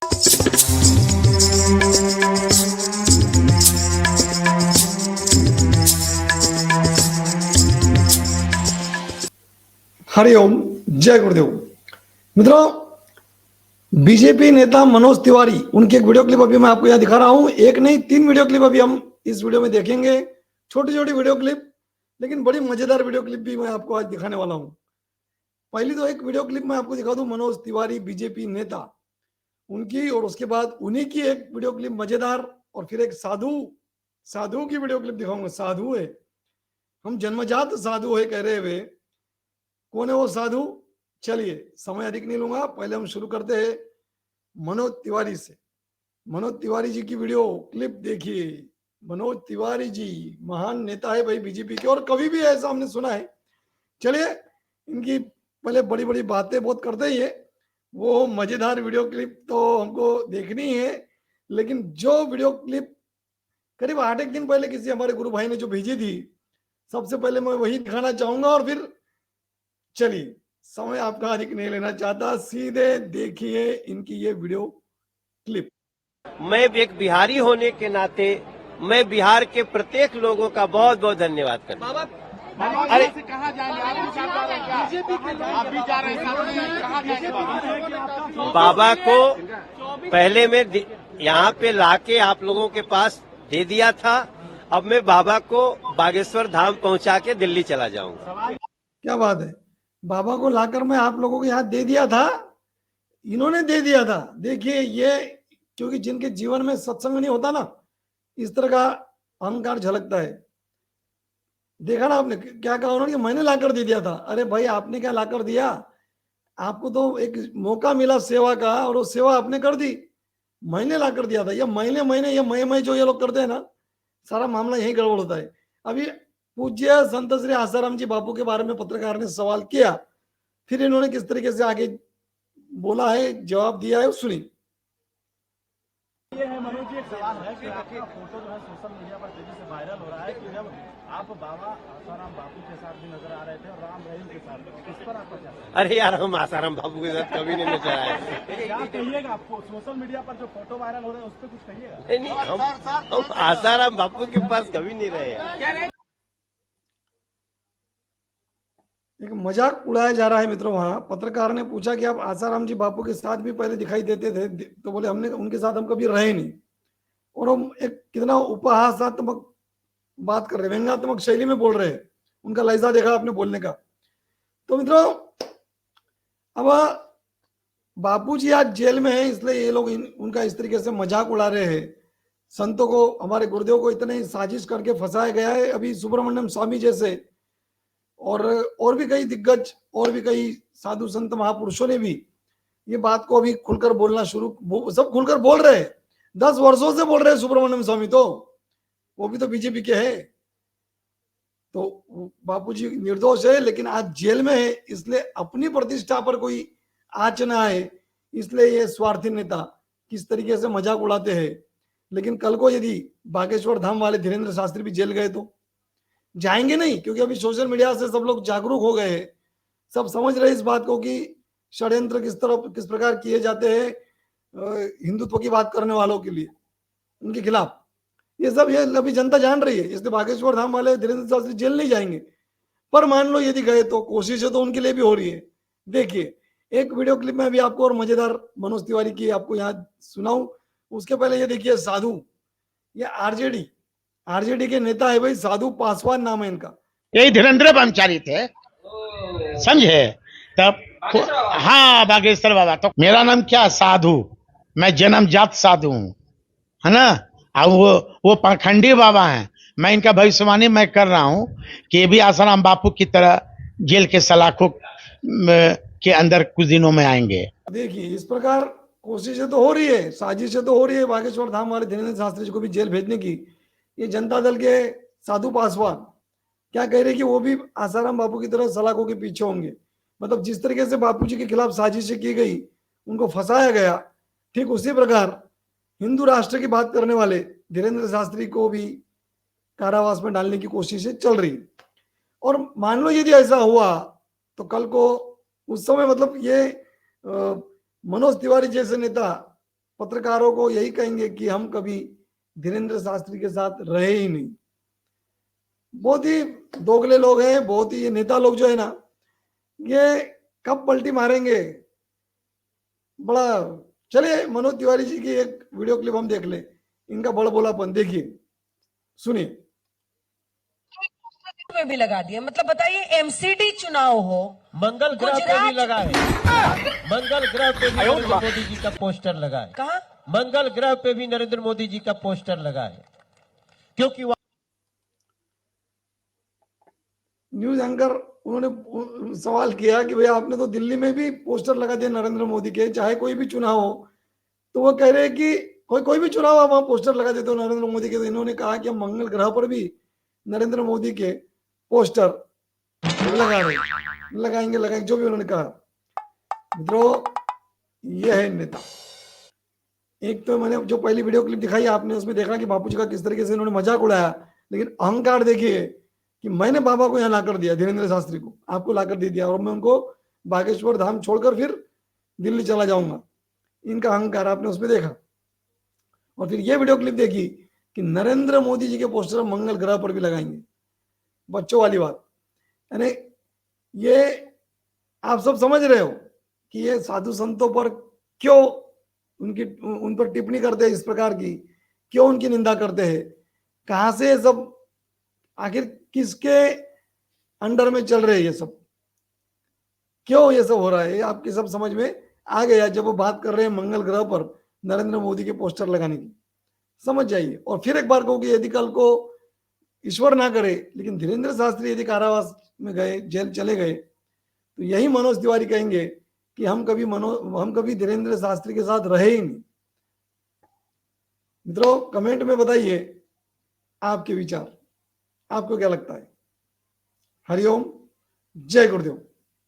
हरिओम, जय गुरुदेव। मित्रों, बीजेपी नेता मनोज तिवारी, उनकी एक वीडियो क्लिप अभी मैं आपको यहाँ दिखा रहा हूँ। एक नहीं, 3 वीडियो क्लिप अभी हम इस वीडियो में देखेंगे। छोटी छोटी वीडियो क्लिप, लेकिन बड़ी मजेदार वीडियो क्लिप भी मैं आपको आज दिखाने वाला हूँ। पहली तो एक वीडियो क्लिप मैं आपको दिखा दूं, मनोज तिवारी बीजेपी नेता, उनकी, और उसके बाद उन्हीं की एक वीडियो क्लिप मजेदार, और फिर एक साधु की वीडियो क्लिप दिखाऊंगा। साधु है, हम जन्मजात साधु है कह रहे हुए, कौन है वो साधु? चलिए, समय अधिक नहीं लूंगा, पहले हम शुरू करते हैं मनोज तिवारी से। मनोज तिवारी जी की वीडियो क्लिप देखिए। मनोज तिवारी जी महान नेता है भाई बीजेपी के, और कभी भी ऐसा हमने सुना है। चलिए, इनकी पहले बड़ी बड़ी बातें बहुत करते ही है, वो मजेदार वीडियो क्लिप तो हमको देखनी है। लेकिन जो वीडियो क्लिप करीब 8 दिन पहले किसी हमारे गुरु भाई ने जो भेजी थी, सबसे पहले मैं वही दिखाना चाहूंगा। और फिर चलिए, समय आपका अधिक नहीं लेना चाहता, सीधे देखिए इनकी ये वीडियो क्लिप। मैं एक बिहारी होने के नाते मैं बिहार के प्रत्येक लोगों का बहुत बहुत धन्यवाद करता हूं। अरे कहाँ जाएंगे आप भी जा रहे हैं? बाबा को पहले मैं यहाँ पे लाके आप लोगों के पास दे दिया था। अब मैं बाबा को बागेश्वर धाम पहुंचा के दिल्ली चला जाऊंगा। क्या बात है, बाबा को लाकर मैं आप लोगों को यहाँ दे दिया था, इन्होंने दे दिया था। देखिए, ये क्योंकि जिनके जीवन में सत्संग नहीं होता ना, इस तरह का अहंकार झलकता है। देखा ना आपने क्या कहा उन्होंने, मैंने लाकर दे दिया था। अरे भाई, आपने क्या लाकर दिया? आपको तो एक मौका मिला सेवा का, और वो सेवा आपने कर दी। मैंने लाकर दिया था। ये महीने ये मैं जो ये लोग करते हैं ना, सारा मामला यही गड़बड़ होता है। अभी पूज्य संत श्री आसाराम जी बापू के बारे में पत्रकार ने सवाल किया, फिर इन्होंने किस तरीके से आगे बोला है, जवाब दिया है, सुनी। ये है मनोज जी, एक सवाल है कि आपका फोटो जो है सोशल मीडिया पर तेजी से वायरल हो रहा है कि जब आप बाबा आसाराम बापू के साथ भी नजर आ रहे थे और राम रहीम के साथ, इस पर आपका क्या? अरे यार, हम आसाराम बापू के साथ कभी नहीं नजर आए। क्या कहिएगा? आपको सोशल मीडिया पर जो फोटो वायरल हो रहे हैं उस पर कुछ कहिएगा? नहीं, हम आसाराम बापू के पास कभी नहीं रहे हैं। एक मजाक उड़ाया जा रहा है मित्रों। वहां पत्रकार ने पूछा कि आप आसाराम जी बापू के साथ भी पहले दिखाई देते थे, तो बोले हमने उनके साथ हम कभी रहे नहीं। और हम एक कितना उपहासात्मक बात कर रहे, व्यंग्यात्मक शैली में बोल रहे हैं। उनका लहजा देखा आपने बोलने का। तो मित्रों, अब बापू जी आज जेल में है, इसलिए ये लोग उनका इस तरीके से मजाक उड़ा रहे हैं। संतों को, हमारे गुरुदेव को इतने साजिश करके फंसाया गया है। अभी सुब्रमण्यम स्वामी जैसे और भी कई दिग्गज, और भी कई साधु संत महापुरुषों ने भी ये बात को अभी खुलकर बोलना सब खुलकर बोल रहे हैं। 10 वर्षों से बोल रहे हैं सुब्रमण्यम स्वामी, तो वो भी तो बीजेपी के हैं। तो बापूजी निर्दोष है, लेकिन आज जेल में है, इसलिए अपनी प्रतिष्ठा पर कोई आंच ना आए, इसलिए ये स्वार्थी नेता किस तरीके से मजाक उड़ाते हैं। लेकिन कल को यदि बागेश्वर धाम वाले धीरेन्द्र शास्त्री भी जेल गए तो जाएंगे नहीं, क्योंकि अभी सोशल मीडिया से सब लोग जागरूक हो गए हैं। सब समझ रहे इस बात को कि षड्यंत्र किस प्रकार किए जाते हैं हिंदुत्व की बात करने वालों के लिए, उनके खिलाफ। ये सब ये अभी जनता जान रही है, इसलिए बागेश्वर धाम वाले धीरेन्द्र शास्त्री जेल नहीं जाएंगे। पर मान लो यदि गए तो कोशिशें तो उनके लिए भी हो रही है। देखिए, एक वीडियो क्लिप में अभी आपको और मजेदार मनोज तिवारी की आपको यहाँ सुनाऊं। उसके पहले ये देखिए, साधु, ये आरजेडी के नेता है भाई, साधु पासवान नाम है इनका। यही धीरेन्द्र ब्रह्मचारी थे, समझे? तब हाँ, बागेश्वर बाबा। तो मेरा नाम क्या, साधु, मैं जन्मजात साधु हूँ, है ना। अब वो पाखंडी बाबा हैं। मैं इनका भविष्यवाणी मैं कर रहा हूँ कि ये भी आसाराम बापू की तरह जेल के सलाखों के अंदर कुछ दिनों में आएंगे। देखिए, इस प्रकार कोशिशें तो हो रही है, साजिशें तो हो रही है बागेश्वर धाम वाले धीरेन्द्र शास्त्री जी को भी जेल भेजने की। ये जनता दल के साधु पासवान क्या कह रहे कि वो भी आसाराम बापू की तरह सलाखों के पीछे होंगे। मतलब जिस तरीके से बापू जी के खिलाफ साजिशें की गई, उनको फंसाया गया, ठीक उसी प्रकार हिंदू राष्ट्र की बात करने वाले धीरेन्द्र शास्त्री को भी कारावास में डालने की कोशिशें चल रही। और मान लो यदि ऐसा हुआ तो कल को उस समय, मतलब ये मनोज तिवारी जैसे नेता पत्रकारों को यही कहेंगे कि हम कभी धीरेन्द्र शास्त्री के साथ रहे ही नहीं। बहुत ही दोगले लोग हैं, बहुत ही ये नेता लोग जो है ना, ये कब पलटी मारेंगे बड़ा। चलिए मनोज तिवारी जी की एक वीडियो क्लिप हम देख ले, इनका बड़बोलापन देखिए, सुनिए। में भी लगा दिया, मतलब बताइए एमसीडी चुनाव हो, मंगल ग्रह पे भी लगा है, मंगल ग्रह पे भी नरेंद्र मोदी जी का पोस्टर लगा है। कहा मंगल ग्रह पे भी नरेंद्र मोदी जी का पोस्टर लगा है, क्योंकि न्यूज एंकर उन्होंने सवाल किया कि भैया आपने तो दिल्ली में भी पोस्टर लगा दिया नरेंद्र मोदी के, चाहे कोई भी चुनाव हो। तो वो कह रहे हैं कि कोई भी चुनाव आप वहां पोस्टर लगा देते हो नरेंद्र मोदी के। तो इन्होंने कहा कि हम मंगल ग्रह पर भी नरेंद्र मोदी के पोस्टर लगाएंगे, जो भी उन्होंने कहा। मित्रों, ये है नेता। एक तो मैंने जो पहली वीडियो क्लिप दिखाई आपने, उसमें देखा कि बापू जी का किस तरीके से इन्होंने मजाक उड़ाया, लेकिन अहंकार देखिए कि मैंने बाबा को यहाँ लाकर दिया, धीरेन्द्र शास्त्री को आपको लाकर दे दिया, और मैं उनको बागेश्वर धाम छोड़कर फिर दिल्ली चला जाऊंगा। इनका अहंकार आपने उसमें देखा। और फिर ये वीडियो क्लिप देखी कि नरेंद्र मोदी जी के पोस्टर मंगल ग्रह पर भी लगाएंगे। बच्चों वाली बात, यानी ये आप सब समझ रहे हो कि ये साधु संतों पर क्यों उन पर टिप्पणी करते हैं इस प्रकार की, क्यों उनकी निंदा करते हैं, कहां से सब, आखिर किसके अंडर में चल रहे हैं ये सब, क्यों ये सब हो रहा है, आपकी सब समझ में आ गया जब वो बात कर रहे हैं मंगल ग्रह पर नरेंद्र मोदी के पोस्टर लगाने की। समझ जाइए। और फिर एक बार कहूँ कि यदि कल को ईश्वर ना करे, लेकिन धीरेन्द्र शास्त्री यदि कारावास में गए, जेल चले गए, तो यही मनोज तिवारी कहेंगे कि हम कभी धीरेन्द्र शास्त्री के साथ रहे ही नहीं। मित्रों, कमेंट में बताइए आपके विचार, आपको क्या लगता है। हरिओम, जय गुरुदेव।